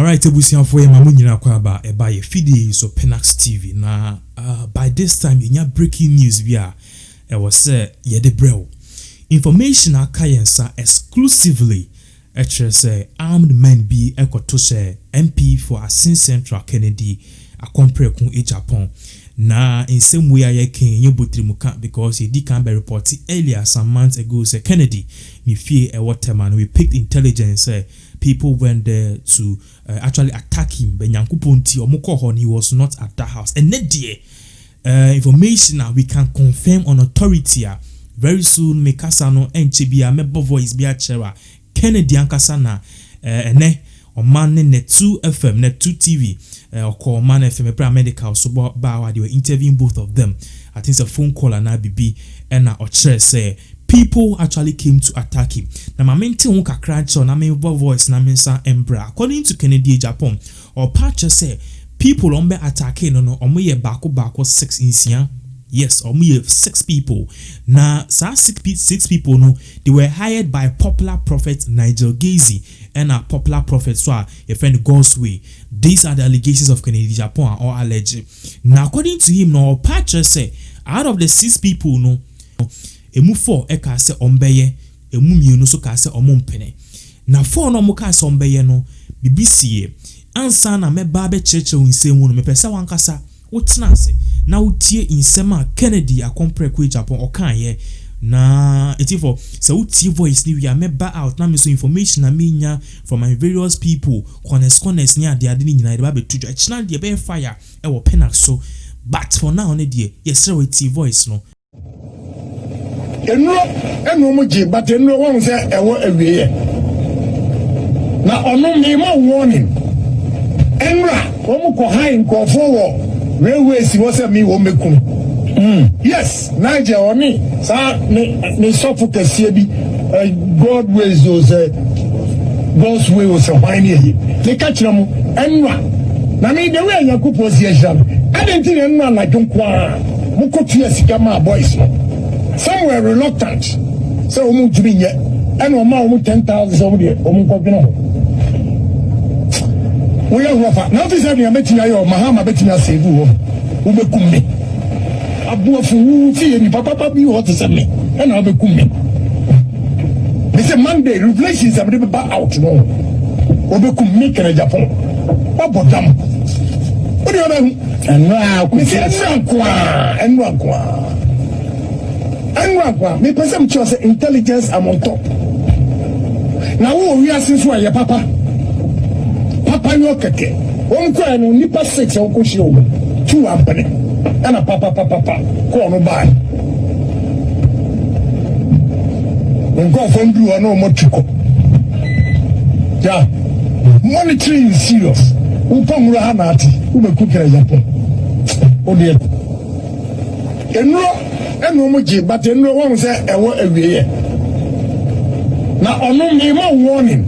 Alright, ebusian for mamu nyina kwa ba eba ye fide so Penax TV na by this time yenya breaking news bia e was say ye de brew information akayensa exclusively say armed men be ekoto say MP for Asin Central Kennedy akompreku e Japan na in same way I can you butrimuka because he did can be reported earlier some months ago say Kennedy me fear a water man we picked intelligence people went there to actually attack him but Nyankuponti or he was not at that house and net information now we can confirm on authority very soon me kasano NCBA member voice be a chera Kennedy ankasana ene o man net 2 FM net 2 TV or call man FM medical so ba they were interviewing both of them. I think it's a phone call and BB and or say people actually came to attack him. Now my main thing won't crash on my voice na mensa embra. According to Kennedy Japan or patch say people on be attacking no omoye bako 6 insia. Yes, omoye 6 people. Now 6 people no they were hired by popular prophet Nigel Gacy and a popular prophet so a friend God's way. These are the allegations of Kennedy Japan or alleged. Now according to him no patch say out of the 6 people no emu 4 e ka se ombeye emu mienu so ka se omompene na 4 no mo ka se ombeye no BBC ansa na meba be cheche nsemu no mepesa wankasa wotena se na wotie insema Kennedy akompreku Japan okan na etifo se wotie voice ni we meba out na me so information na menya from my various people corners ni ade ni nyina de ba betujo echina de be fire e wo Penax so but for now ne de yes we tie voice no enu muji but enu won say ewo awiye na onu me ma warning enra wo ko high ko forward railway si wo say me wo mekum yes Niger oni sa ne sofu kese bi God ways those God's way was a whiny here they catch them enra na me the way yakupo si eham adenti enra na jonkwa mo ko tua sika ma boys no some were reluctant so omu jumi nye and o ma omu 10,000 so de omu ko gina we are rofa now this is me ayo mahama betina save wo bekum me abuafu fi ni papa bi what is me and o bekum me they say Monday revelations am dey back out no o bekum me kana Japan obodam o de ona enwa me person chose intelligence am on top na wo wi asenso aye papa yo keke won ko eno nipa 6 won ko hye o 2 ampene ana papa ko no ba ngo fondu ono mo tuko ja monitoring is serious upomura hanati ubekukira Japan ode enu muji but enu won say ewo awiye na onu me ma warning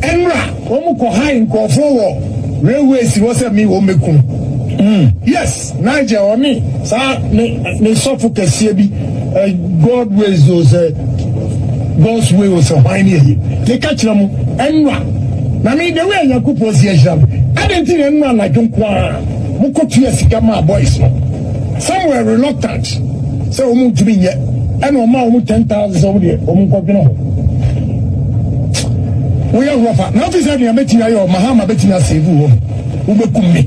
enra wo ko high ko forward railway si wo say me wo mekum yes Niger oni sa ne sofu kese bi God ways those God's way was a whiny here they catch them enra na me the way yakupo si eham adenti enra na jonkwa mo ko tua sika ma boys no some were reluctant so omu jumi nye and o ma omu 10,000 so de omu ko gina we are rofa now this is me betina ayo mahama betina save wo bekum me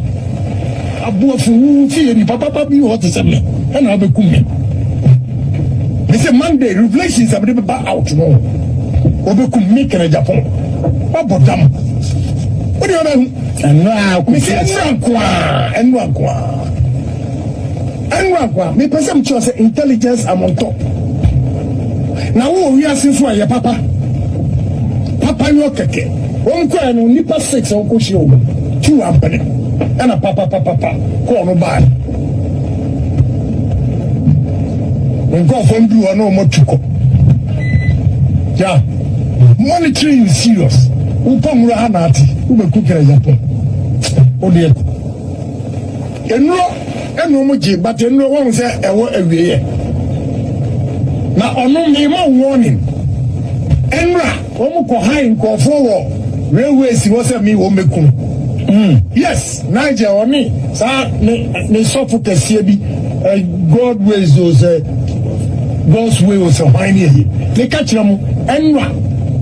abuafu fi ni papa bi what is me and o bekum me they say Monday revelations am dey back out no o bekum me kana Japan obodam o de ona me say enwa me person chose intelligence am on top na wo wi asenso aye papa yo keke won ko eno nipa 6 won ko hye o 2 ampene ana papa ko no ba ngo fondu ono mo tuko ja monitoring is serious upomura hanati ubekukira Japan ode enu muji but enu won say ewo awiye na onu me ma warning enra wo ko high ko forward railway si wose me wo mekum yes Niger oni sa ne sofu kese bi God ways those God's way was a wine here ne ka kire mu enwa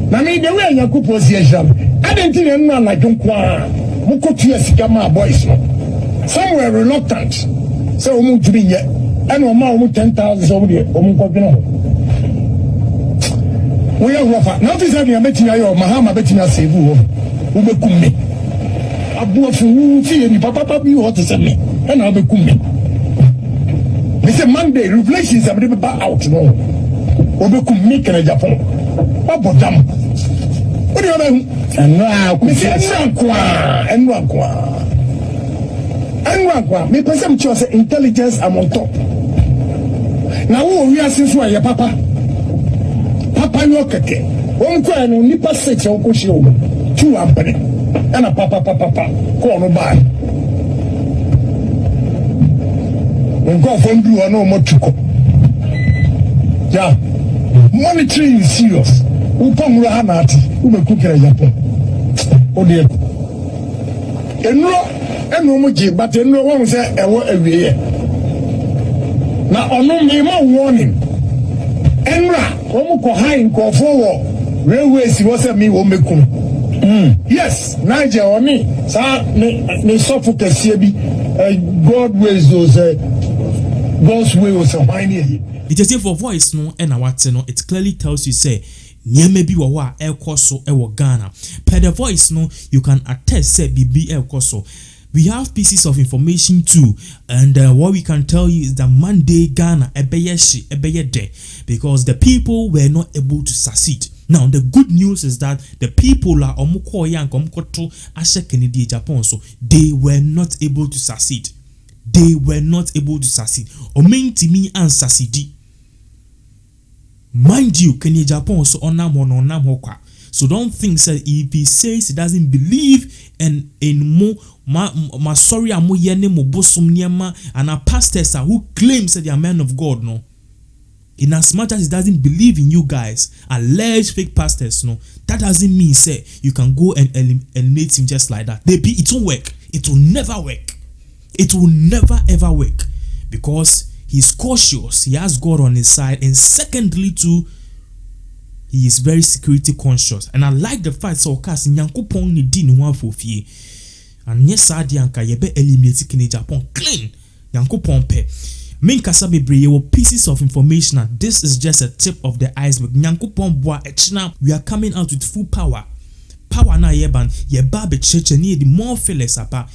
na me de we Yakubu si ehia adenti ne enwa na dwonkwa mukotu asika ma boys no some were reluctant so omu dwumi ye and o ma omu 10,000 so de omu ko dwene ho we are rough now this is the meeting ayo mahama betina save wo bekum me abuafu wu fi ni papa bi what is me and I bekum me me say Monday revelations am dey back out no obekum me kana Japan abodam what do you know me say enwa me person choose intelligence am on top na wo wi asenso aye papa yo keke won ko eno nipa six o ko hye o tu ampene ana papa ko no ba ngo fondu ono motuko ja monitoring is serious upamura hanati umekukira Japan o de eno mo je but eno won se ewo awiye na ono me ma warning enra ko high ko forward railway si wose me wo mekum yes Niger oni sa ne sofu kese bi God ways those God's way was a wine here it is for voice no and what no it clearly tells you say nyeme bi wo a ekoso e wo Ghana per the voice no you can attest say bibi ekoso. We have pieces of information too, and what we can tell you is that Monday Ghana ebeye de because the people were not able to succeed. Now the good news is that the people are omuko yang omukoto ashe Kennedy Japan, so they were not able to succeed. They were not able to succeed. Omentimi and succeed. Mind you, Kennedy Japan so onam hokwa. So don't think that if he says he doesn't believe and in more ma sorry amo yene mo bosom niema and our pastors are who claims that they are men of God no. In as much as he doesn't believe in you guys, alleged fake pastors no, that doesn't mean say you can go and eliminate him just like that. It won't work. It will never work. It will never ever work because he's cautious. He has God on his side, and secondly too, he is very security conscious. And I like the fact so cast Nyankopon ni di ni wan fofie. And yes adianka yebe eliminate Kennedy Japan clean. Nyankopon pe. Main kasa bebree wo pieces of information and this is just a tip of the iceberg. Nyankopon boa echina we are coming out with full power. Power na yeban yeba be church ni the more fearless apa.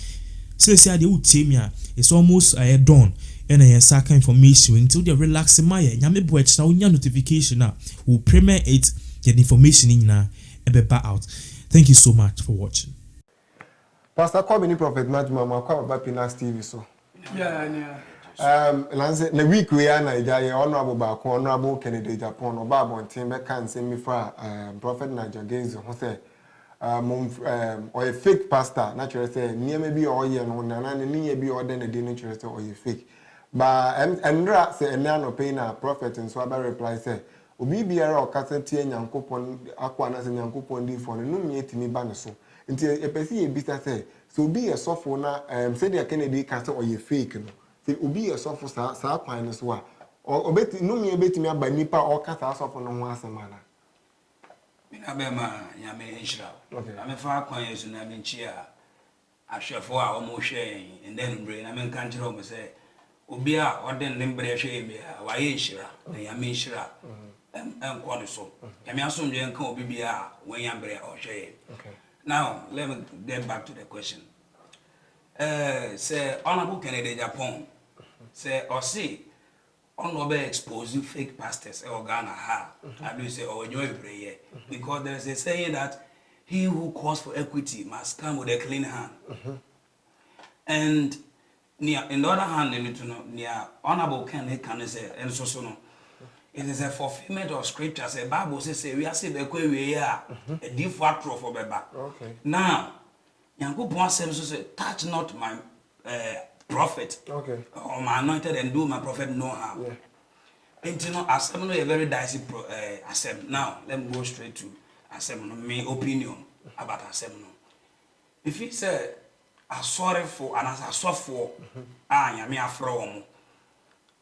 Say the utemia it's almost done. And I saka information until they relax my nyame bo echina unya notification na we premiere it get information in na ebeba out. Thank you so much for watching. Pastor Kwame ni Prophet Matthew Makwa ba Pinax TV so. Yeah. Lanse na week we are Naija ye honorable ba ko honorable Kennedy Japan oba bonten be kan se mi fa Prophet Naija Genzo ho say or a fake pastor naturally say niam bi o ye no na ne niye bi o de na de naturally say or a fake ba enra say ena no pay na prophet nso aba reply say obi biara o kasa tie Nyankopon akwa na say Nyankopon di fo no num ye timi ba ne so nti epesi ye bisa say so obi ye sofo na say de Kennedy ka say or a fake no obi ye sofo sa kwan so a obeti num ye betimi aba nipa o kasa sofo no ho asema na mina bema nyame enhira ame fa kwan yesu na me nchia ahwefo a omo hwe enden bre na me nka nchira omo say obi a orden ne mbre hwe ebe a wa ye enhira na nyame enhira enko no so nyame asomdwe nka obi bia wan ya mbre o hwe. Now let me get back to the question. Say honorable Kennedy Japan say or see on exposing fake pastors or Ghana ha I do say or enjoy prayer because there is a saying that he who calls for equity must come with a clean hand. And in the other hand near honorable can say and so no it is a fulfillment of scriptures. The Bible says we are say we are a deep factor for beba. Okay. Now Nyankopon say touch not my prophet, okay, or my anointed and do my prophet no harm. Yeah. And you know, assembly a very dicey assembly. Now let me go straight to assembly. My opinion. about asem no if he say asorefo and as asofo nyame afro wo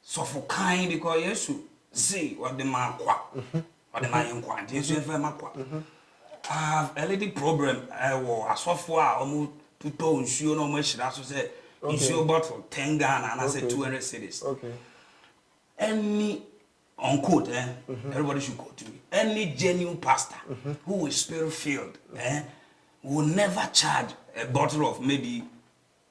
so for kind because yesu see what the man kwa what the man kwa and yesu ever makwa I have a little problem wo asofo a omo tuto nsuo no mo hira so say nsuo bottle 10 Ghana and I say 200 cedis. Okay. Any on quote, everybody should quote to me. Any genuine pastor who is spirit filled will never charge a bottle of maybe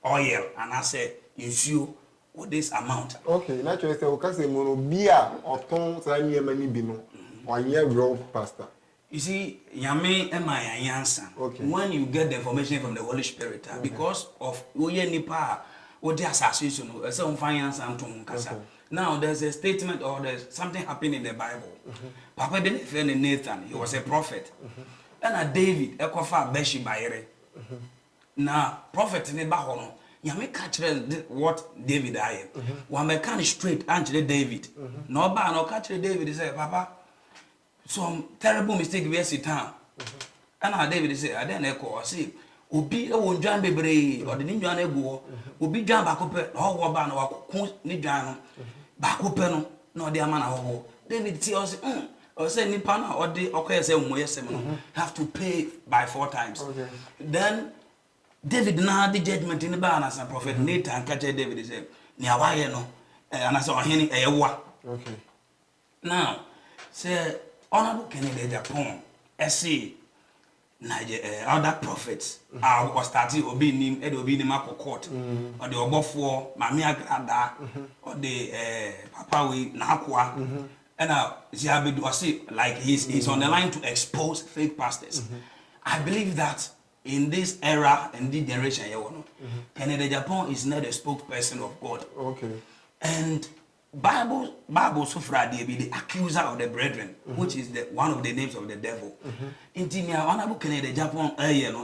oil and I say issue with this amount. Okay, naturally, say okay, mono beer or ton say many bino or year real pastor. You see, Yame and my answer. Okay. When you get the information from the Holy Spirit, because of Oye Nipa or the association, some finance and Kasa. Now there's a statement or there's something happening in the Bible. Papa didn't friend Nathan, he was a prophet. And a David, a kofa beshi bayere. Now prophet ne bahono. Yame catch what David aye. One mechanic straight answer David. No ba no catch David he say, Papa, some terrible mistake we sit down. And David say, I then echo or see. Obi e won dwan bebre or the dwan ego obi dwan ba ko pe ho wo ba na wa ko ni dwan no ba ko pe no na odi ama na ho David ti o say nipa na odi okoye say mo yesem no have to pay by 4 times. Okay. Then David na the judgment in ba na san prophet Nathan catch David say ni awaye no and say ohene eyewa. Okay. Now say honorable Kennedy Japan say other prophets was starting obi nim obi nim court or the obofo mami agrada or the papa we na akwa and ziabedu say like he's on the line to expose fake pastors. I believe that in this era and this generation Kennedy Japan is not a spokesperson of God. Okay. And Bible so far they be the accuser of the brethren, which is the one of the names of the devil. In honorable Kennedy Japan,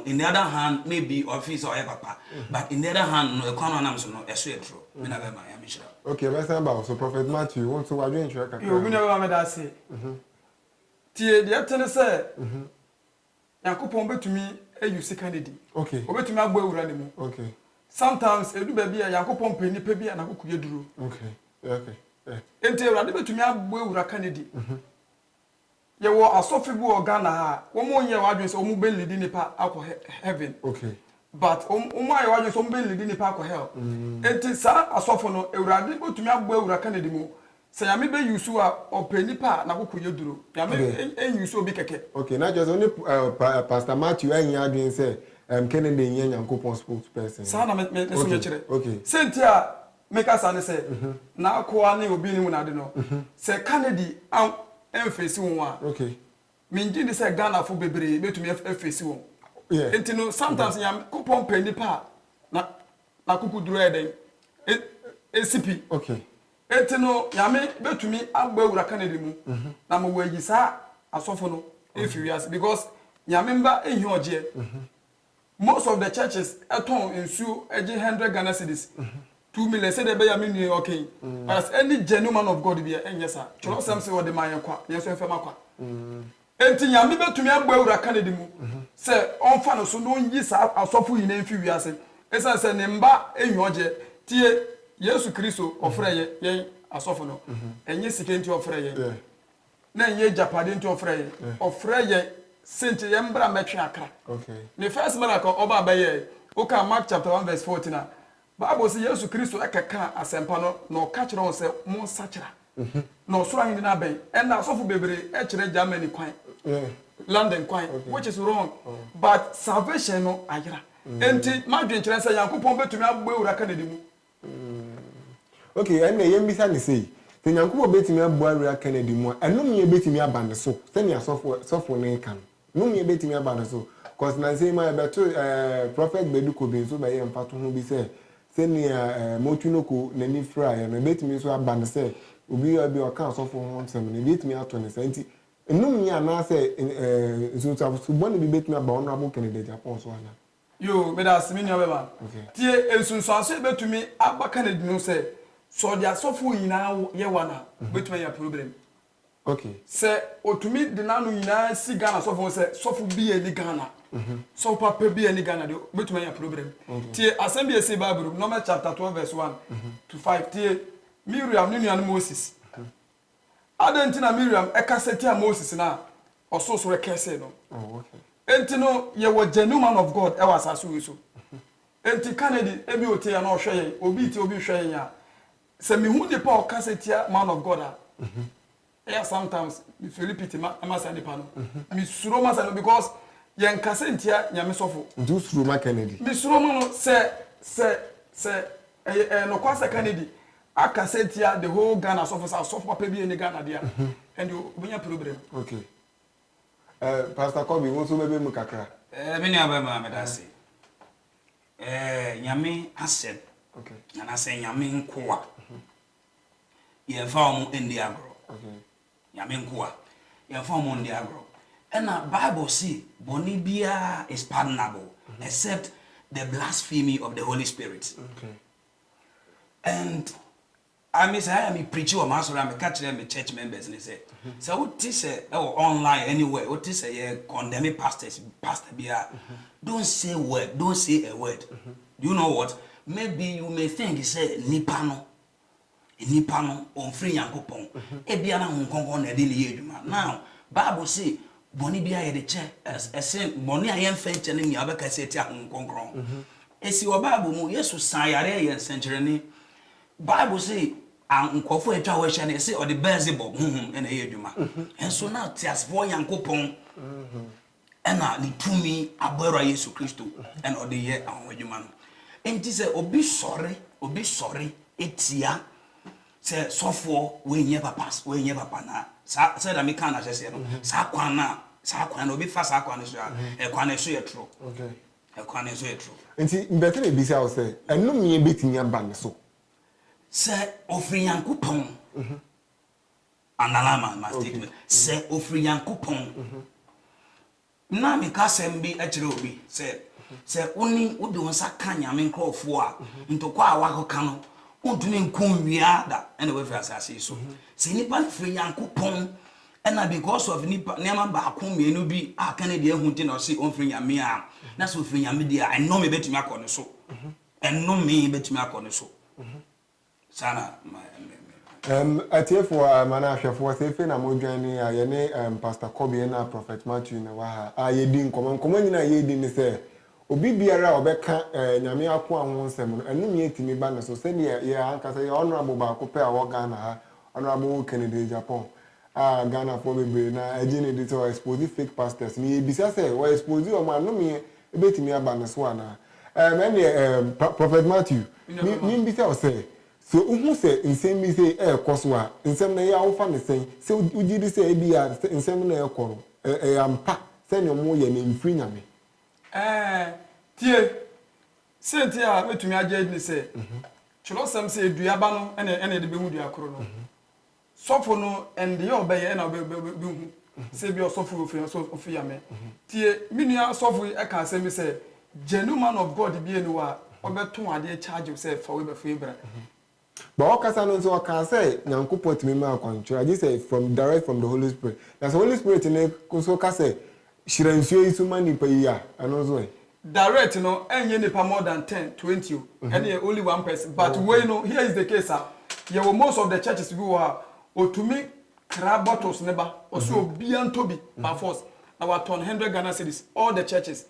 in the other hand, maybe office or papa, but in the other hand, no economics no true. Okay, let's talk about so Prophet Matthew. You want to what you intro? You never made that say. Tie the atene say. Yakopon betumi use Kennedy. Okay. Obetumi agbo ewura ne mu. Okay. Sometimes edu ba bia Yakopon pe nipa bia na kokuye duro. Okay. Okay. Enti ewura betumi agbo ewura Kennedy. Ye wo asofi bu Ghana ha. Wo mo nye wadwen se wo mo be lead nipa akọ heaven. Okay. But wo mo aye wadwen se wo mo be lead nipa akọ hell. Enti sa asofo no ewura betumi agbo ewura Kennedy mu. Se yame be yusu a openipa na kokuye duro. Yame yusu obi keke. Okay, not just only Pastor Matthew and Yadwin say Kennedy yen Yankopon spokesperson. Sa na me so me kire. Okay. Sentia make us an say na akwa na obi ni mu na de no. Se Kennedy am emfesi won a. Okay. Minji ni say Ghana fo bebre betumi efesi won. Yeah. Enti no sometimes Yankopon penipa na kokuduro eden. ACP. Okay. Enti no yame betumi agba ewura Kennedy mu na mo waji sa asofo no efirias because yame mba ehi oje most of the churches eton ensu eje 100 Ghana cedis 2 million say dey be yame ni okay but any genuine man of God be enyesa choro sam say wode man yakwa yeso efema kwa enti yame betumi agba ewura Kennedy mu say onfa no so no yi sa asofo yi na efirias esa say ne mba ehi oje tie Yesu Kristo ofreye yen asofo no enye sikenti ofreye na enye japade nti ofreye ofreye sente yembra metwe akra. Okay. The first miracle oba baye oka Mark chapter 1 verse 14 na Bible say Yesu Kristo ekeka asempa no ka kire on say mo sachira no soro hin na ben and asofo bebre e kire Germany kwan London kwan which is wrong but salvation no ayira enti madwen kire say Yankopon betumi agbo ewura Kennedy mu. Okay, and the yembisa ni say the Yankubo betimi agbo ewura Kennedy mu eno me betimi abane so send ya sofo ne kan no me betimi abane so cause na say my beto prophet Beduko bin so be yem pato ho bi say send ya motunoko nani fra ya na betimi so abane say obi o kan sofo ho nsem ne betimi ato ne senti eno me ana say so bone bi betimi aba honorable Kennedy Japan so ana Yo, me da simi ni obeba. Okay. Tie ensunsuanso betumi aba Kennedy no say so dia sofo yina ye wana betumi ya problem. Okay. Se otumi de nanu yina si Ghana sofo say sofo bi e ni Ghana So papa be any Ghana do betumi a problem. Tie Assembly say Bible Numbers chapter 12 verse 1 to 5 tie Miriam ni nuanu Moses. Adentina Miriam ekaseti a Moses na ososo rekese no. Oh, okay. Enti no ye wo genuine man of God e was asu so. Enti Kennedy ebi ote ya na ohwe yen obi ti obi hwe yen a se me hu de Paul kaseti man of God a. Yeah, sometimes me feel pity ma sani pano. Me suro ma sani because yen kaseti ya nyame sofo. Do through my Kennedy. Me suro ma no se no kwasa Kennedy akaseti ya the whole Ghana sofo papa bi eni Ghana dia and you obinya problem. Okay. Pastor Kobe, won't you maybe mu kakra? Me ni abema me da se. Nyame asem. Okay. Na say nyame nkoa. Ye fa omo ndi agro. Okay. Nyame nkoa. Ye fa omo ndi agro. And the Bible say boni bia is pardonable except the blasphemy of the Holy Spirit. Okay. And I mean, I am preaching or master. I'm catching them church members and they say, so what is online anywhere? What is condemning pastors, pastor Bia? Don't say word, don't say a word. You know what? Maybe you may think it's a nipano on free yankopon. Ebiana Hong na dili yeduma. Now, Bible say, Boni Bia the church as say Boni I am fetching me abaka say tia Hong Kong. Esi wa Bible mu Yesu sayare yen century. Bible say nkofo etwa we hye na say or the Beelzebub na yeduma. And so now tias for yankopon. Na ni tumi abara Yesu Kristo and or the year anweduma no. Enti say obi sorry etia say sofo we nye papa na say da me kan na say no sa kwan na obi fa sa kwan so e kwan so ye tro. Okay. E kwan so ye tro. Enti mbete na bisa o say enum ye betimi aba ne so. Say ofri yankopon. Analama my statement. Say ofri yankopon. Na me ka sem bi akire obi say uni udi wonsa kan nyame nkrofo a ntokwa a wakoka no ontumi nkon wia da ene we fira asase so se nipa free yankopon ena because of nipa nema ba ko mienu bi a kan de ehunti na o se on free nyame a na so free nyame dia I know me betumi akọ ne so eno me betumi akọ ne so sana atiefo mana ahwefo se fe na modwan ni a ye ne Pastor Kobe na Prophet Matthew na wa ha a ye di nkomo nyina ye di ni se obi biara obeka nyame ako ahwo nsem no enum ye timi ba ne so se ne ye ankasa ye honorable ba ko pe a wo Ghana ha honorable Kennedy Japan Ghana for bebre na agene dey to expose fake pastors ni e bisa se wo expose o ma no me ebetimi aba ne so ana Prophet Matthew mi bisa o se so uhu se nsem bi se koso a nsem na ya wo fa ne sen se ugidi se e bia nsem na e koro ampa se ne mo ye ne mfiri nyame tie senti a metumi agye ni se chiro sam se eduaba no ene de behu dua koro no sofo no ende ye obeye na behu se bi osofo ofi yame tie minua sofo e ka se mi se genuine man of God bi eni wa obeton ade charge se fa we be fa ibra but okasa no so oka say nyankopon timi ma control I just say from direct from the Holy Spirit that's the Holy Spirit ne so ka say shiransuo isu mani pa yi a ano so direct no enye nipa more than 10 20 and only one person but we know here is the case you will most of the churches we were otumi crab bottles neba or so obi antobi by force now 100 Ghana cedis all the churches